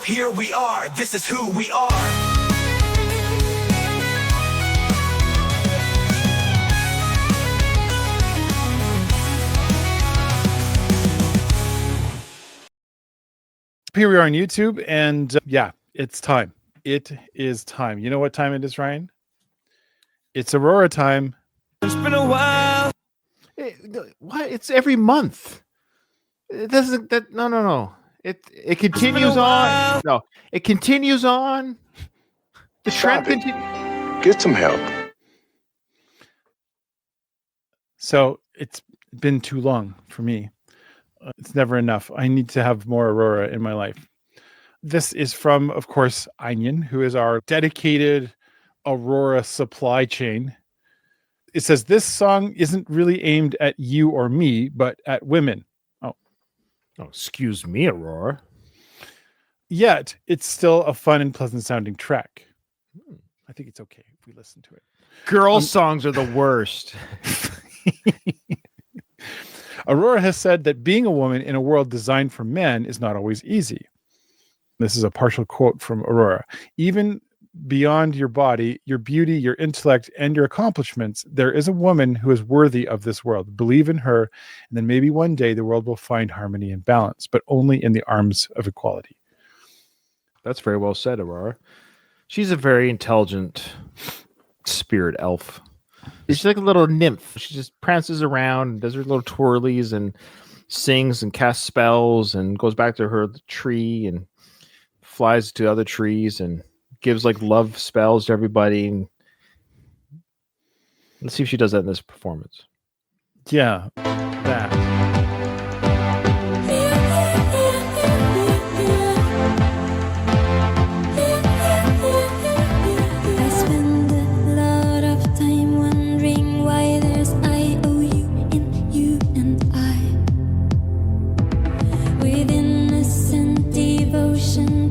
here we are, this is who we are. Here we are on YouTube, and yeah, it's time. It is time. You know what time it is, Ryan? It's Aurora time. It's been a while. What? It's every month. It doesn't. That no. It continues on. No, it continues on. The trend continues. Get some help. So it's been too long for me. It's never enough. I need to have more Aurora in my life. This is from, of course, Onion, who is our dedicated Aurora supply chain. It says, this song isn't really aimed at you or me, but at women. Oh, excuse me, Aurora. Yet, it's still a fun and pleasant sounding track. I think it's okay if we listen to it. Girl songs are the worst. Aurora has said that being a woman in a world designed for men is not always easy. This is a partial quote from Aurora. Even beyond your body, your beauty, your intellect, and your accomplishments, there is a woman who is worthy of this world. Believe in her, and then maybe one day the world will find harmony and balance, but only in the arms of equality. That's very well said, Aurora. She's a very intelligent spirit elf. She's like a little nymph. She just prances around and does her little twirlies and sings and casts spells and goes back to her tree and flies to other trees and gives like love spells to everybody. And let's see if she does that in this performance. Yeah, that.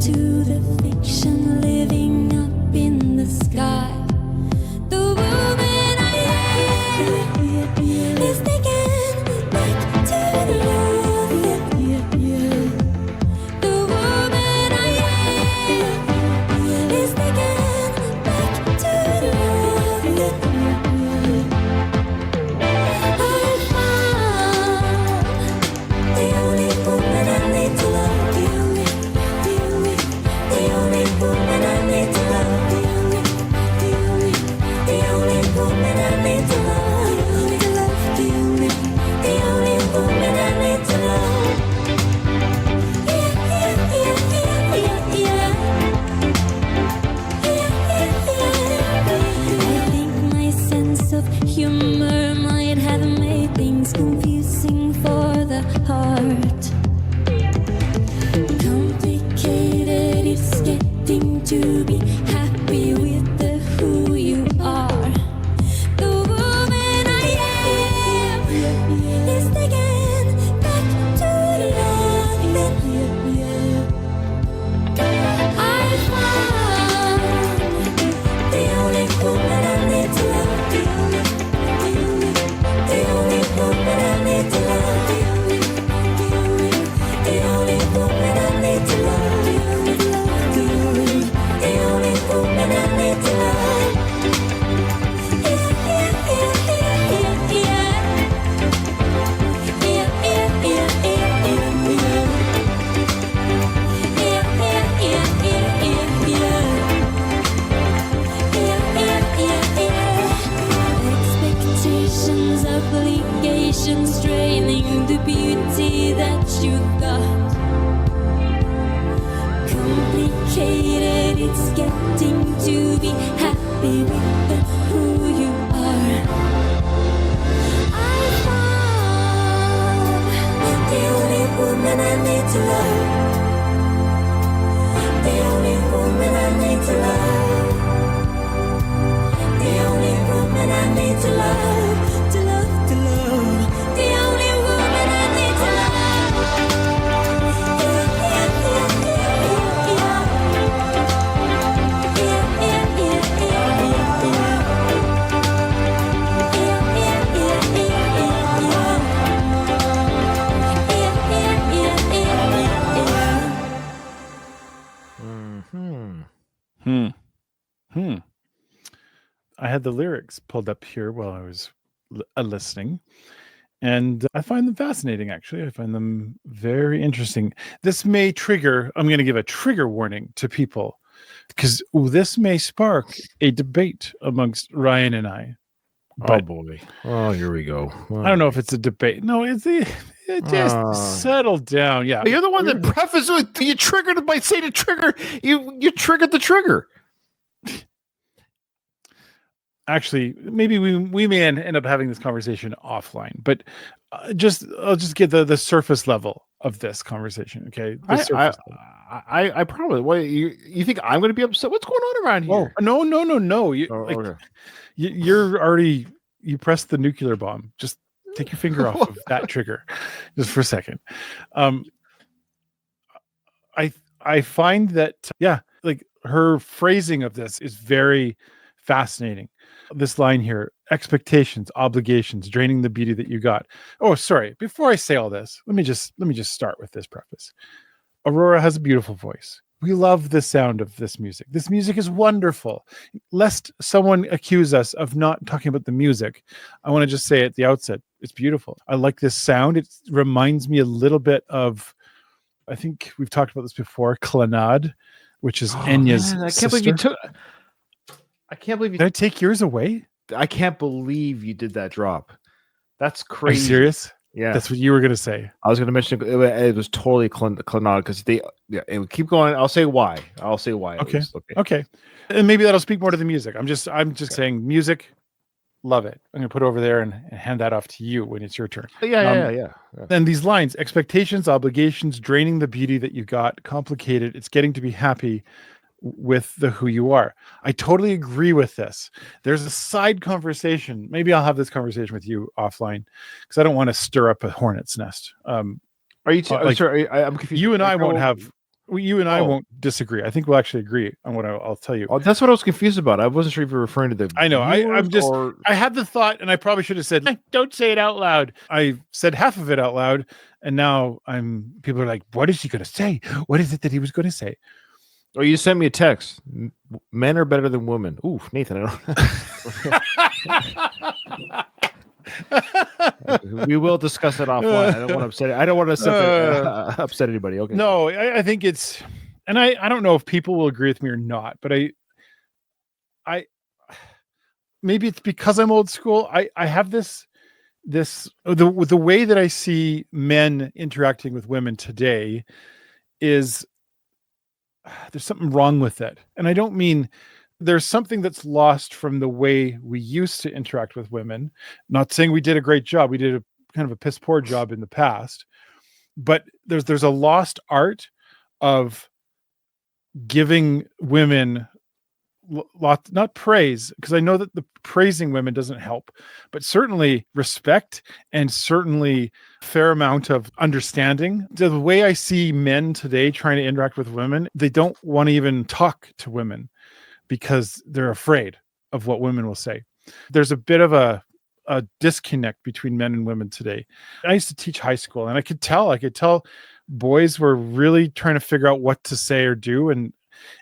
To the fiction living up in the sky. The woman I am is taken back to the love. The woman I am is taken back to the love. I found the only woman I need to love. The only woman I need to love. The only woman I need to love. The only woman I need to love. I think my sense of humor might have made things confusing for the heart. Complicated, it's getting to be happy with the who you are. The woman I am is taken back to the love. I found the only woman I need to love. The only woman I need to love. The only woman I need to love. The only woman I need to love. Expectations, obligations, draining the beauty that you got. Complicated, it's getting to be happy with the who you are. I found the only woman I need to love. The only woman I need to love. The only woman I need to love. To love, to love. The only woman I need to love. Hmm. Hmm. I had the lyrics pulled up here while I was listening, and I find them fascinating, actually. I find them very interesting. This may trigger, I'm going to give a trigger warning to people, because this may spark a debate amongst Ryan and I. But Oh boy. Oh, here we go. I don't know if it's a debate. No, just settle down. Yeah. You're the one that prefaced with you triggered it by saying a trigger. You triggered the trigger. Actually, maybe we may end up having this conversation offline, but I'll just get the surface level of this conversation. Okay. I probably. What you think I'm going to be upset? What's going on around here? Oh, no. Okay. You're already, you pressed the nuclear bomb. Just take your finger off of that trigger just for a second. I find that, like her phrasing of this is very fascinating. This line here: expectations, obligations, draining the beauty that you got. Oh, sorry. Before I say all this, let me just start with this preface. Aurora has a beautiful voice. We love the sound of this music. This music is wonderful. Lest someone accuse us of not talking about the music, I want to just say at the outset, it's beautiful. I like this sound. It reminds me a little bit of, I think we've talked about this before, Clannad, which is Enya's sister. I can't believe you Did I take yours away? I can't believe you did that drop. That's crazy. Are you serious? Yeah, that's what you were going to say. I was going to mention it was totally Clannad because it would keep going. I'll say why. Okay. And maybe that'll speak more to the music. I'm just saying music. Love it. I'm going to put it over there and hand that off to you when it's your turn. Yeah. Then these lines: expectations, obligations, draining the beauty that you got, complicated. It's getting to be happy with the who you are. I totally agree with this. There's a side conversation. Maybe I'll have this conversation with you offline because I don't want to stir up a hornet's nest. Are you? Sorry, I'm confused. You and I won't have. You and I won't disagree. I think we'll actually agree on what I'll tell you. Oh, that's what I was confused about. I wasn't sure if you were referring to the. I know. I had the thought, and I probably should have said, "Don't say it out loud." I said half of it out loud, and now people are like, "What is he going to say? What is it that he was going to say?" Oh, you sent me a text. Men are better than women. Ooh, Nathan. We will discuss it offline. I don't want to upset anybody. Okay. No, I think it's, and I don't know if people will agree with me or not, but I maybe it's because I'm old school. I have the way that I see men interacting with women today is, there's something wrong with it. And I don't mean there's something that's lost from the way we used to interact with women. Not saying we did a great job. We did a kind of a piss poor job in the past, but there's a lost art of giving women not praise, because I know that the praising women doesn't help, but certainly respect and certainly fair amount of understanding. The way I see men today trying to interact with women, they don't want to even talk to women because they're afraid of what women will say. There's a bit of a disconnect between men and women today. I used to teach high school, and I could tell boys were really trying to figure out what to say or do, and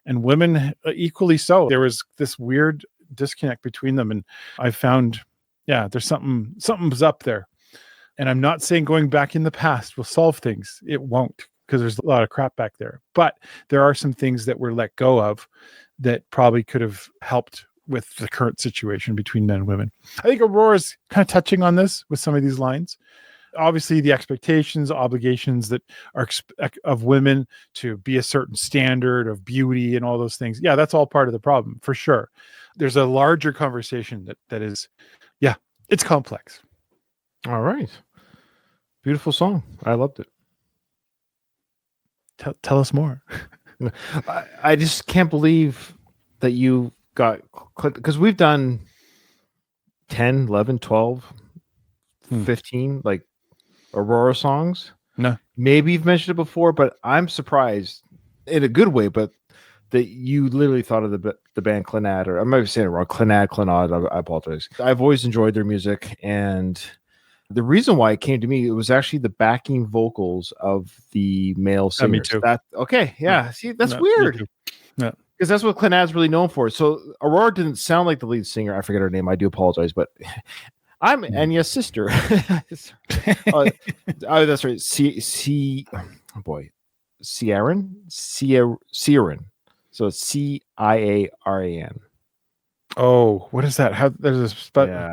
women equally so. There was this weird disconnect between them, and I found, there's something's up there. And I'm not saying going back in the past will solve things. It won't, because there's a lot of crap back there. But there are some things that were let go of that probably could have helped with the current situation between men and women. I think Aurora's kind of touching on this with some of these lines. Obviously, the expectations, obligations that are of women to be a certain standard of beauty and all those things. Yeah, that's all part of the problem, for sure. There's a larger conversation that is, it's complex. All right. Beautiful song. I loved it. Tell us more. I just can't believe that you got, because we've done 10, 11, 12, 15, like Aurora songs. No, maybe you've mentioned it before, but I'm surprised in a good way, but that you literally thought of the band Clannad, or I might be saying it wrong, Clannad. I apologize. I've always enjoyed their music, and The reason why it came to me, it was actually the backing vocals of the male singers. Me too. Okay, yeah. See, that's Me weird. too. Yeah. Because that's what Clannad's really known for. So Aurora didn't sound like the lead singer. I forget her name. I do apologize, but I'm Anya's sister. That's right. Ciaran. So it's Ciaran. Oh, what is that? How there's a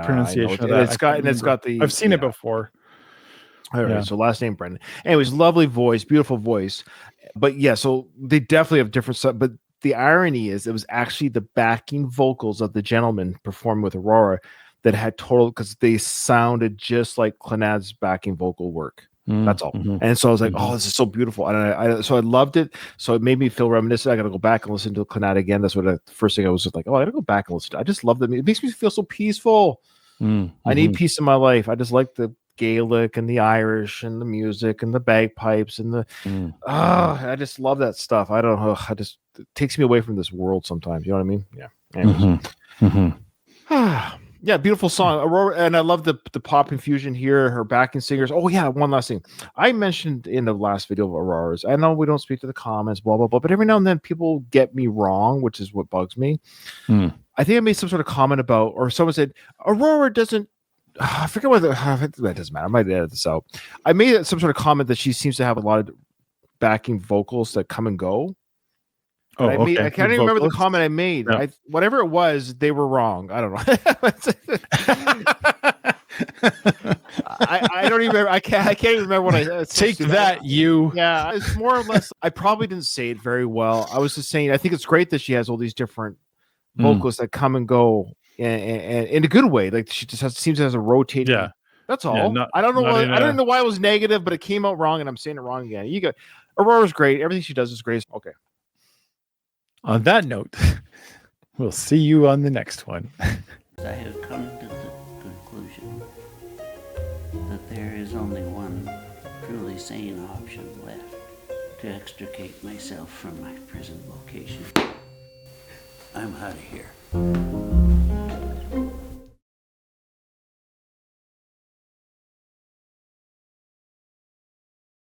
pronunciation of that. It's got the. I've seen it before. All right, so last name Brendan. Anyways, lovely voice, beautiful voice. But yeah, so they definitely have different stuff. But the irony is, it was actually the backing vocals of the gentleman performing with Aurora that had total, because they sounded just like Clannad's backing vocal work. That's all. And so I was like, oh, this is so beautiful. And so I loved it. So it made me feel reminiscent. I got to go back and listen to Clannad again. That's what the first thing I was just like, oh, I got to go back and listen to. I just love them. It makes me feel so peaceful. I need peace in my life. I just like the Gaelic and the Irish and the music and the bagpipes and the I just love that stuff. I don't know. It takes me away from this world sometimes. You know what I mean? Yeah. Yeah, beautiful song, Aurora, and I love the pop infusion here. Her backing singers. Oh yeah, one last thing I mentioned in the last video of Aurora's. I know we don't speak to the comments, blah blah blah, but every now and then people get me wrong, which is what bugs me. I think I made some sort of comment about, or someone said Aurora doesn't. I forget what that doesn't matter. I might edit this out. I made some sort of comment that she seems to have a lot of backing vocals that come and go. Oh, okay. I can't even remember the comment I made. No. Whatever it was, they were wrong. I don't know. I don't even. I can't even remember what I said. Take that, you. Yeah, it's more or less. I probably didn't say it very well. I was just saying. I think it's great that she has all these different vocals that come and go, and in a good way. Like she just seems to have a rotating. Yeah, that's all. Yeah, I don't know. I don't know why it was negative, but it came out wrong, and I'm saying it wrong again. You got Aurora's great. Everything she does is great. Okay. On that note, we'll see you on the next one. I have come to the conclusion that there is only one truly sane option left to extricate myself from my present location. I'm out of here.